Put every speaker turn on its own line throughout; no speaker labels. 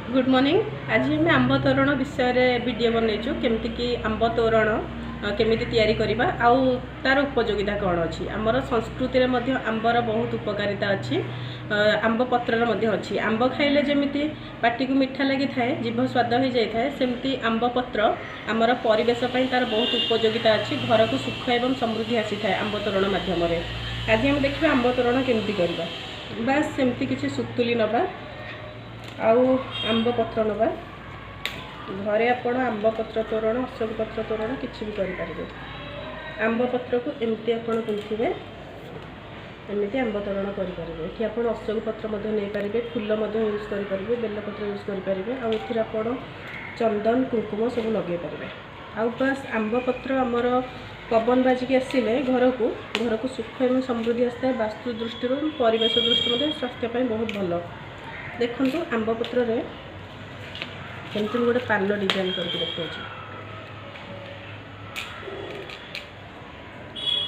Good morning. आज आम आंब तोरण विषय वीडियो बनईचु केमती आंब तोरण केमिति तैयारी करबा आउ तार उपयोगिता कौन अच्छी। आमर संस्कृति में आंबर बहुत उपकारिता अच्छी। आंब पत्र अच्छी। आंब खाइले जमी पाटी को मीठा लगी थाए, जीभ स्वाद हो जाए, सेमती आंब पत्र आमर परिवेश तार बहुत उपयोगिता अच्छी। घर को सुख एवं समृद्धि आसी थाए आंब तोरण मध्यम। आज आम देखा आंब तोरण केमती करबा। बास सेमती किसी सुतुली नबा आउ आंब पत्र नवा। घरे आपण आंब पत्र तोरण, अशोक पत्र तोरण किसी भी करें। आंब पत्र को एमती आपण गुंथे, एमती आंब तोरण करेंगे। ये आप अशोक पत्र नहीं पारे, फूल यूज करेंगे, बेलपत्र यूज करेंगे। आप चंदन कुंकुम सब लगे पारे। आउ बस आंब पत्र आमर पवन बाजिक आसिले घर को सुख एवं समृद्धि आसता है। वास्तु दृष्टि परिवेश दृष्टि स्वास्थ्यपाई बहुत भल। देखो आंब पत्र केमती गोटे पान डिजाइन करके देखा।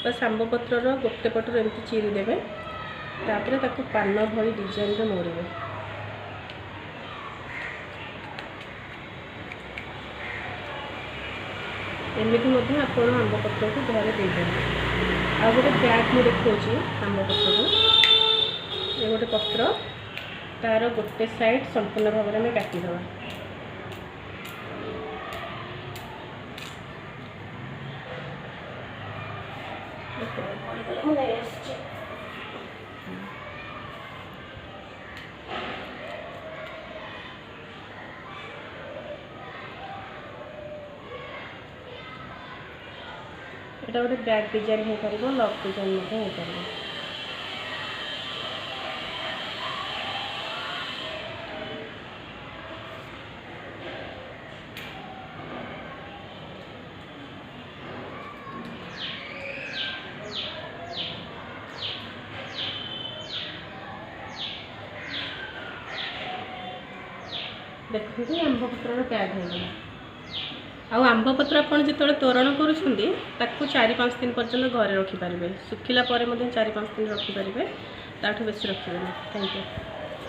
बस आंब पत्र गोटे पटर एमती चिरी देवे, तापर ताको पान भली डिजाइन मोड़े। एमती आप आंब पत्र को घरे दे देंगे। आ गोटे बैग में देखा आंब पत्र को, ये गोटे पत्र तार गोटे साइड संपूर्ण भाव में काटिदेवा। एटा गोटे बैग डिजाइन हो पार, लक डिजाइन हो पार। देखते आंब पत्र बैग हो। आंब पत्र आपड़ जो तोरण कर 4-5 दिन पर्यटन घरे रखिपारे। सुखिला 4-5 दिन रखिपारे, ताठू बेसी रखिए। Thank you.